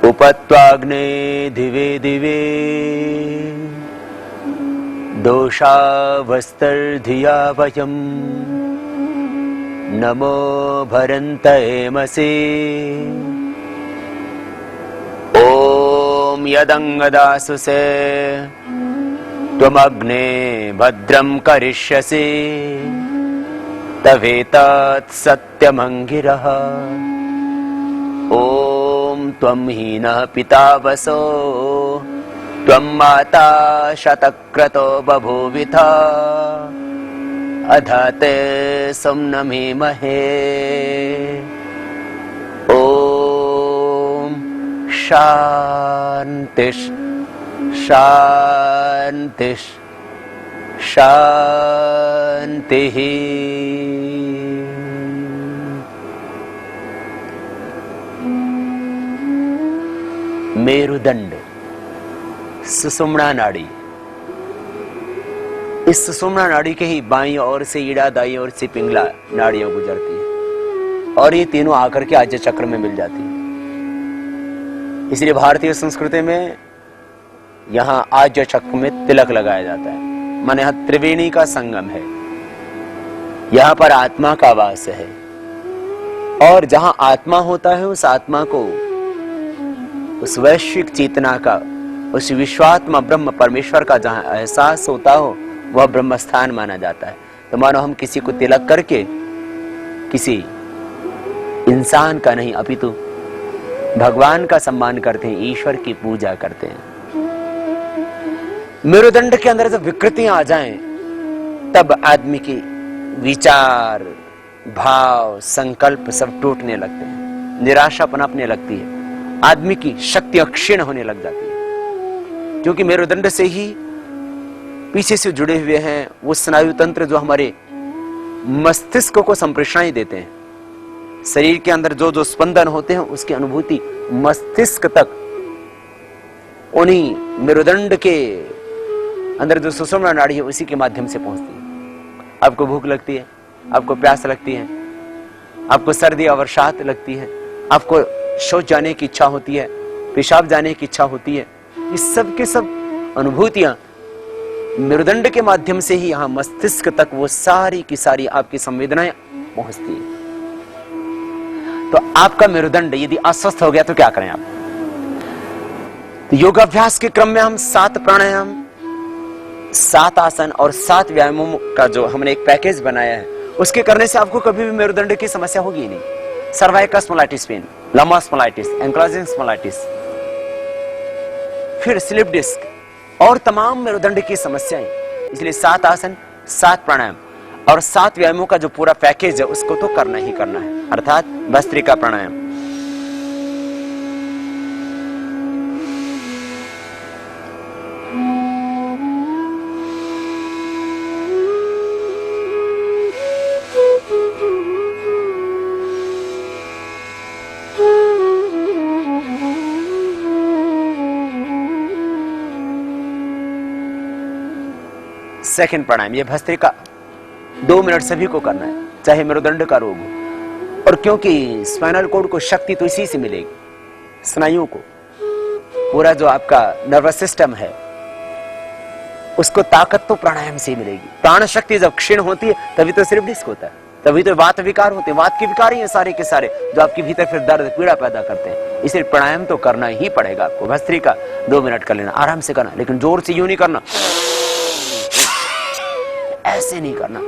उपत्वाग्ने दिवे दिवे दोषावस्तर्धिया वयम् नमो भरन्तयेमसे। ॐ यदङ्गदासुसे त्वमग्ने भद्रं करिष्यसि तवेतत् सत्यमङ्गिरः। ॐ त्वं हीनः पिता वसो त्वं माता शतक्रतो बभूविथा अध ते सुम्नमीमहे। ॐ शान्तिः शान्तिः शान्तिः। मेरुदंड सुषुम्ना नाड़ी। इस सुषुम्ना नाड़ी के ही बाईं ओर से ईड़ा, दाईं ओर से पिंगला नाड़ियां गुजरती है और ये तीनों आकर के आज्य चक्र में मिल जाती है। इसलिए भारतीय संस्कृति में यहाँ आज्य चक्र में तिलक लगाया जाता है। माने यहाँ त्रिवेणी का संगम है, यहाँ पर आत्मा का वास है और जहां आत्मा होता है उस आत्मा को, उस वैश्विक चेतना का, उस विश्वात्मा ब्रह्म परमेश्वर का जहां एहसास होता हो वह ब्रह्म स्थान माना जाता है। तो मानो हम किसी को तिलक करके किसी इंसान का नहीं अपितु भगवान का सम्मान करते हैं, ईश्वर की पूजा करते हैं। मेरुदंड के अंदर जब विकृतियां आ जाएं तब आदमी की विचार, भाव, संकल्प सब टूटने लगते हैं, निराशा पनपने लगती है, आदमी की शक्ति क्षीण होने लग जाती है। क्योंकि मेरुदंड से ही पीछे से जुड़े हुए हैं वो स्नायु तंत्र जो हमारे मस्तिष्क को संप्रेषणाएं देते हैं। शरीर के अंदर जो जो स्पंदन होते हैं उसकी अनुभूति मस्तिष्क तक उन्हीं मेरुदंड के अंदर जो सुषुम्ना नाड़ी है उसी के माध्यम से पहुंचती है। आपको भूख लगती है, आपको प्यास लगती है, आपको सर्दी अवसाद लगती है, आपको शौच जाने की इच्छा होती है, पेशाब जाने की इच्छा होती है, ये सब के सब अनुभूतियां मेरुदंड के माध्यम से ही यहां मस्तिष्क तक वो सारी की सारी आपकी संवेदनाएं पहुंचती है। तो आपका मेरुदंड यदि अस्वस्थ हो गया तो क्या करें आप? तो योगाभ्यास के क्रम में हम 7 प्राणायाम, 7 आसन और 7 व्यायामों का जो हमने एक पैकेज बनाया है उसके करने से आपको कभी भी मेरुदंड की समस्या होगी नहीं। Cervical spondylitis pain, lumbar spondylitis, ankylosing spondylitis, फिर स्लिप डिस्क और तमाम मेरुदंड की समस्याएं। इसलिए 7 आसन, 7 प्राणायाम और 7 व्यायामों का जो पूरा पैकेज है उसको तो करना ही करना है, अर्थात भस्त्रिका प्राणायाम। सेकंड प्राणायाम, ये भस्त्रिका 2 मिनट सभी को करना है, चाहे मेरुदंड का रोग हो। और क्योंकि स्पाइनल कॉर्ड को शक्ति तो इसी से मिलेगी, स्नायुओं को, पूरा जो आपका नर्वस सिस्टम है उसको ताकत तो प्राणायाम से ही मिलेगी। प्राण शक्ति जब क्षीण होती है तभी तो सिर्फ डिस्क होता है, तभी तो वात विकार होते हैं। वात के विकार ही है सारे के सारे जो आपके भीतर फिर दर्द पीड़ा पैदा करते हैं। इसलिए प्राणायाम तो करना ही पड़ेगा आपको। भस्त्रिका 2 मिनट कर लेना, आराम से करना, लेकिन जोर से यूं नहीं करना, ऐसे नहीं करना।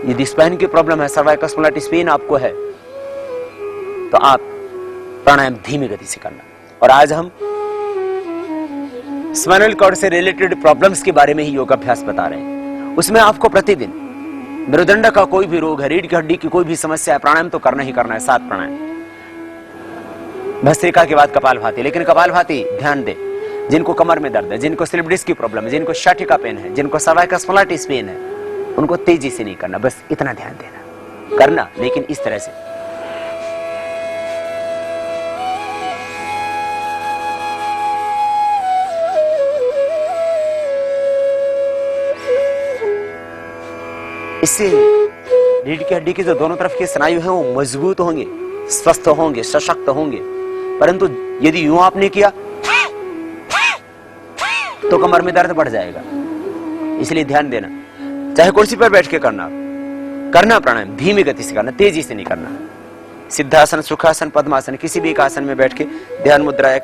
यदि स्पाइन की प्रॉब्लम है, सर्वाइकल स्पॉन्डिलाइटिस पेन आपको है, तो आप प्राणायाम धीमी गति से करना। और आज हम स्पाइनल कॉर्ड से रिलेटेड प्रॉब्लम्स के बारे में ही योगाभ्यास बता रहे हैं। उसमें आपको प्रतिदिन मेरुदंड का कोई भी रोग है, रीढ़ की हड्डी की कोई भी समस्या है, प्राणायाम तो करना ही करना है, 7 प्राणायाम। भस्त्रिका के बाद कपालभाति, लेकिन कपालभाति ध्यान दें, जिनको कमर में दर्द है, जिनको स्लिप डिस्क की प्रॉब्लम है, जिनको शटिका पेन है, जिनको सर्वाइकल स्पॉन्डिलाइटिस पेन है, उनको तेजी से नहीं करना, बस इतना ध्यान देना। करना, लेकिन इस तरह से। इससे रीढ़ की हड्डी की जो दोनों तरफ के स्नायु हैं वो मजबूत होंगे, स्वस्थ होंगे, सशक्त होंगे। परंतु यदि यूं आपने किया तो कमर में दर्द बढ़ जाएगा। इसलिए ध्यान देना, चाहे कुर्सी पर बैठ के करना प्राणायाम धीमी गति से करना, तेजी से नहीं करना। सिद्धासन, सुखासन, पद्मासन, किसी भी एक आसन में बैठ के ध्यान मुद्रा या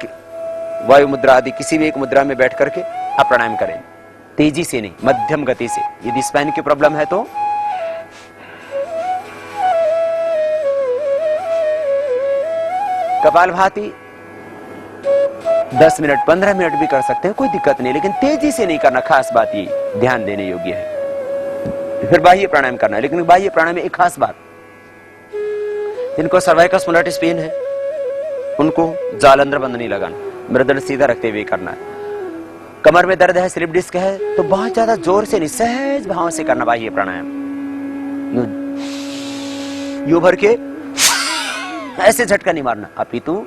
वायु मुद्रा आदि किसी भी एक मुद्रा में बैठ करके आप प्राणायाम करें, तेजी से नहीं, मध्यम गति से। यदि स्पाइन की प्रॉब्लम है तो कपालभाति 10 मिनट 15 मिनट भी कर सकते हैं, कोई दिक्कत नहीं, लेकिन तेजी से नहीं करना। खास बात ये ध्यान देने योग्य है। फिर बाह्य प्राणायाम करना है, लेकिन बाह्य प्राणायाम में एक खास बात, जिनको सर्वाइकल स्पॉन्डिलाइटिस पेन है उनको जालंधर बंद नहीं लगाना, मृदुल सीधा रखते हुए करना है। कमर में दर्द है, स्लिप डिस्क है, तो बहुत ज्यादा जोर से नहीं, सहज भाव से करना बाह्य प्राणायाम। यूं भर के ऐसे झटका नहीं मारना, अपितु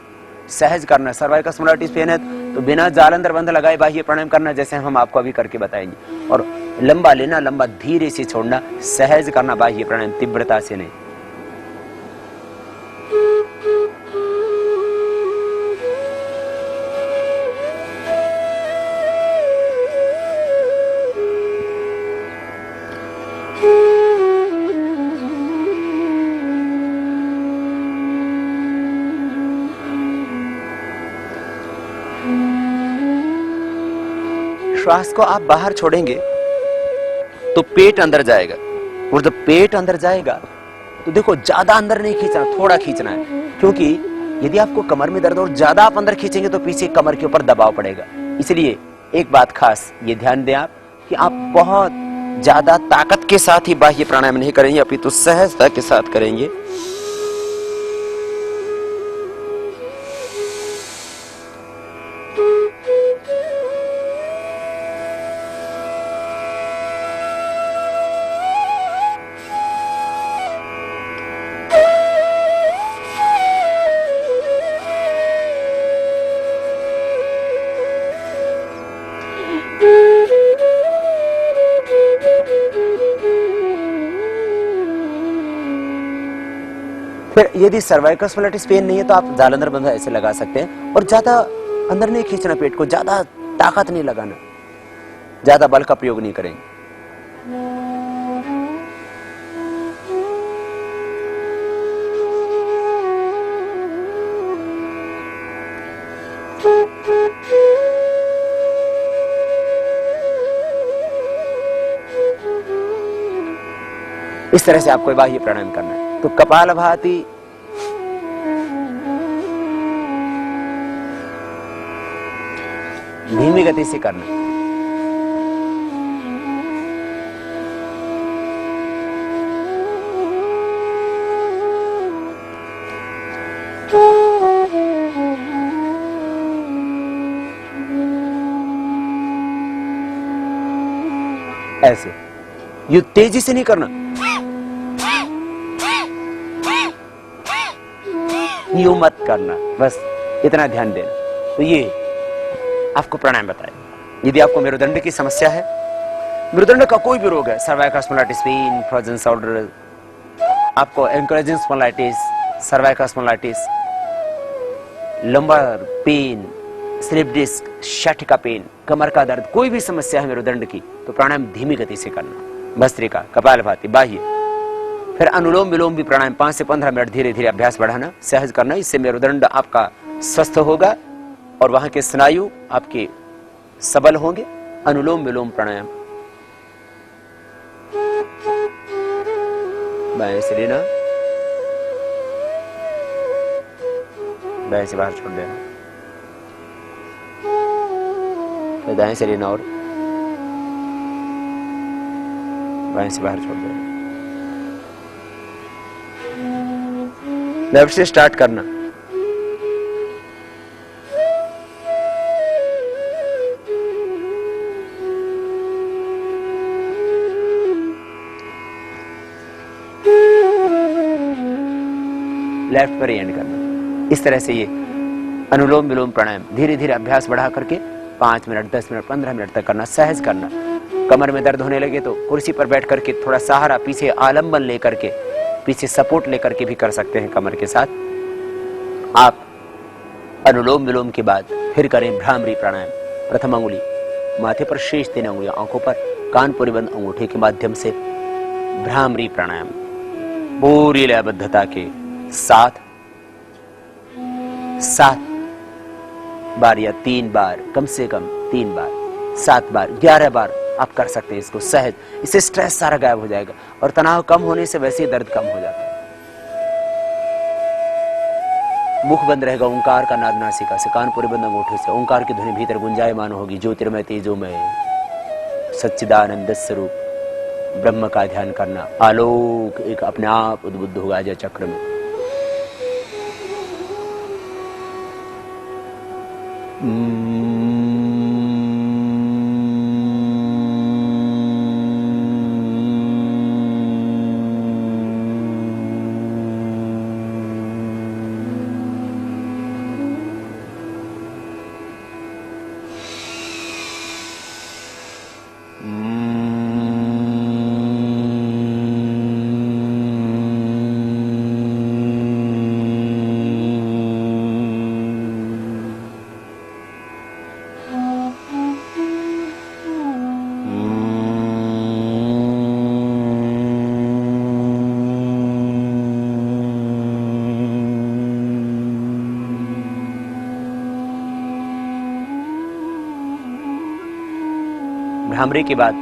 सहज करना। सर्वाइकल स्पॉन्डिलाइटिस पेन है तो बिना जालंधर बंध लगाए बाह्य प्राणायाम करना, जैसे हम आपको अभी करके बताएंगे। और लंबा लेना, लंबा धीरे से छोड़ना, सहज करना बाह्य प्राणायाम, तीव्रता से नहीं। श्वास को आप बाहर छोड़ेंगे तो पेट अंदर जाएगा, और जब पेट अंदर जाएगा तो देखो ज्यादा अंदर नहीं खींचना, थोड़ा खींचना है। क्योंकि यदि आपको कमर में दर्द और ज्यादा आप अंदर खींचेंगे तो पीछे कमर के ऊपर दबाव पड़ेगा। इसलिए एक बात खास ये ध्यान दें आप कि आप बहुत ज्यादा ताकत के साथ ही बाह्य प्राणायाम नहीं करेंगे, अपितु सहजता के साथ करेंगे। फिर यदि सर्वाइकल स्पॉन्डिलाइटिस पेन नहीं है तो आप जालंधर बंधा ऐसे लगा सकते हैं, और ज्यादा अंदर नहीं खींचना, पेट को ज्यादा ताकत नहीं लगाना, ज्यादा बल का प्रयोग नहीं करेंगे। इस तरह से आपको बाह्य प्राणायाम करना है। तो कपालभाति धीमी गति से करना। ऐसे ये तेजी से नहीं करना, यूं मत करना, बस इतना ध्यान देना। तो ये आपको प्राणायाम बताए। यदि आपको मेरुदंड की समस्या है, मेरुदंड का कोई भी रोग है, cervical spondylitis pain, frozen shoulder, आपको ankylosing spondylitis, cervical spondylitis, lumbar pain, slip disc, sciatica pain, कमर का दर्द, कोई भी समस्या है मेरुदंड की, तो प्राणायाम धीमी गति से करना। भस्त्रिका, कपालभाति, बाह्य, फिर अनुलोम विलोम भी प्राणायाम 5 से 15 मिनट धीरे धीरे अभ्यास बढ़ाना, सहज करना। इससे मेरुदंड आपका स्वस्थ होगा और वहां के स्नायु आपके सबल होंगे। अनुलोम विलोम प्राणायाम, बाएं से लेना, दाएं से बाहर छोड़ देना, फिर दाएं से लेना और बाएं से बाहर छोड़ देना। लेफ्ट से स्टार्ट करना। लेफ्ट पर ही एंड करना। इस तरह से ये अनुलोम विलोम प्राणायाम धीरे धीरे अभ्यास बढ़ा करके 5 मिनट, 10 मिनट, 15 मिनट तक करना, सहज करना। कमर में दर्द होने लगे तो कुर्सी पर बैठ करके थोड़ा सहारा, पीछे आलंबन लेकर के, पीछे सपोर्ट लेकर के भी कर सकते हैं कमर के साथ। आप अनुलोम विलोम के बाद फिर करें भ्रामरी प्राणायाम। प्रथम अंगुली माथे पर, शेष 3 अंगुलियां आंखों पर, कानपुरी बंद अंगूठे के माध्यम से भ्रामरी प्राणायाम पूरी लयबद्धता के साथ 7 बार या 3 बार, कम से कम 3 बार, 7 बार, 11 बार आप कर सकते हैं इसको सहज। इससे स्ट्रेस सारा गायब हो जाएगा और तनाव कम होने से वैसे ही दर्द कम हो जाता है। मुख बंद रहेगा, ओंकार का नाद नासिका से, कानपुरी बंद अंगूठे से ओंकार की ध्वनि भीतर गुंजायमान होगी। ज्योतिर्मय तेजोमय सच्चिदानंद स्वरूप ब्रह्म का ध्यान करना। आलोक एक अपने आप उद्बुद्ध होगा अजय चक्र में। भ्रामरी के बाद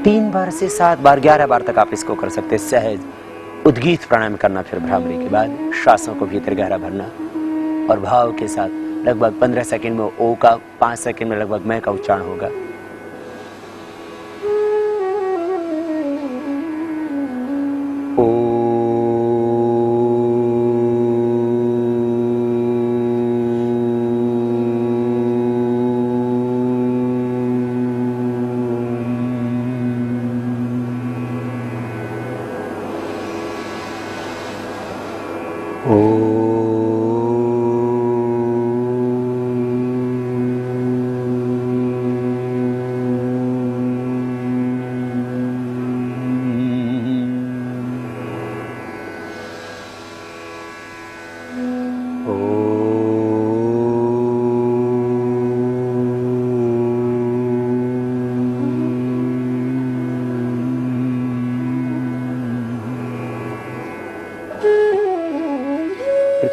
3 बार से 7 बार, 11 बार तक आप इसको कर सकते हैं सहज। उद्गीत प्राणायाम करना फिर भ्रामरी के बाद, श्वासों को भीतर गहरा भरना और भाव के साथ लगभग 15 सेकंड में ओ का, 5 सेकंड में लगभग मैं का उच्चारण होगा।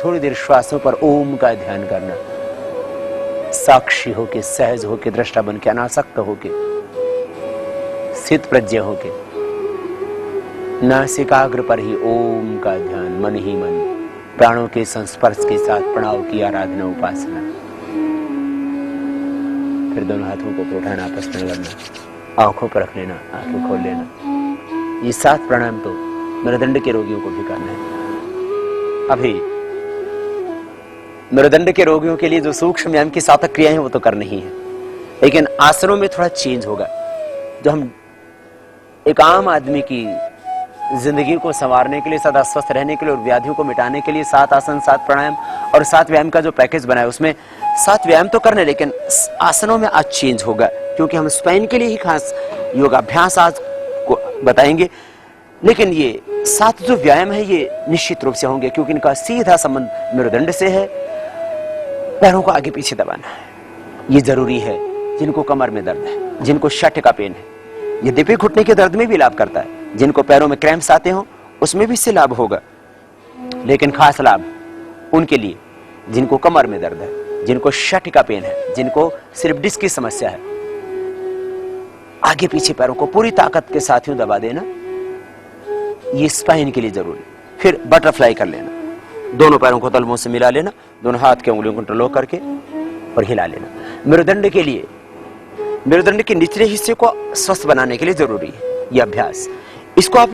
थोड़ी देर श्वासों पर ओम का ध्यान करना, साक्षी होके, सहज होके, दृष्टा बन के, अनासक्त होके, स्थित प्रज्ञ होके, नासिकाग्र पर ही ओम का ध्यान, मन ही मन, प्राणों के संस्पर्श के साथ प्रणव की आराधना, उपासना। फिर दोनों हाथों को उठाना, आपस में लगना, आंखों पर रख लेना, आंखें खोल लेना। ये 7 प्राणायाम तो मेरुदंड के रोगियों को भी करना है। अभी मेरुदंड के रोगियों के लिए जो सूक्ष्म व्यायाम की साधक क्रियाएं हैं वो तो करनी ही है, लेकिन आसनों में थोड़ा चेंज होगा। जो हम एक आम आदमी की जिंदगी को संवारने के लिए, सदा स्वस्थ रहने के लिए और व्याधियों को मिटाने के लिए 7 आसन, 7 प्राणायाम और 7 व्यायाम का जो पैकेज बनाया उसमें 7 व्यायाम तो करने, लेकिन आसनों में आज चेंज होगा, क्योंकि हम स्पाइन के लिए ही खास योगाभ्यास आज को बताएंगे। लेकिन ये 7 जो व्यायाम है ये निश्चित रूप से होंगे, क्योंकि इनका सीधा संबंध मेरुदंड से है। पैरों को आगे पीछे दबाना है, ये जरूरी है। जिनको कमर में दर्द है, जिनको शठ का पेन है, यद्यपि घुटने के दर्द में भी लाभ करता है, जिनको पैरों में क्रैम्प्स आते हो उसमें भी इससे लाभ होगा, लेकिन खास लाभ उनके लिए जिनको कमर में दर्द है, जिनको शठ का पेन है, जिनको सिर्फ डिस्क की समस्या है। आगे पीछे पैरों को पूरी ताकत के साथ यूं दबा देना, ये स्पाइन के लिए जरूरी। फिर बटरफ्लाई कर लेना, दोनों पैरों को तलवों से मिला लेना, दोनों हाथ के उंगलियों को इंटरलॉक करके और हिला लेना। मेरुदंड के लिए, मेरुदंड के निचले हिस्से को स्वस्थ बनाने के लिए जरूरी है ये अभ्यास। इसको आप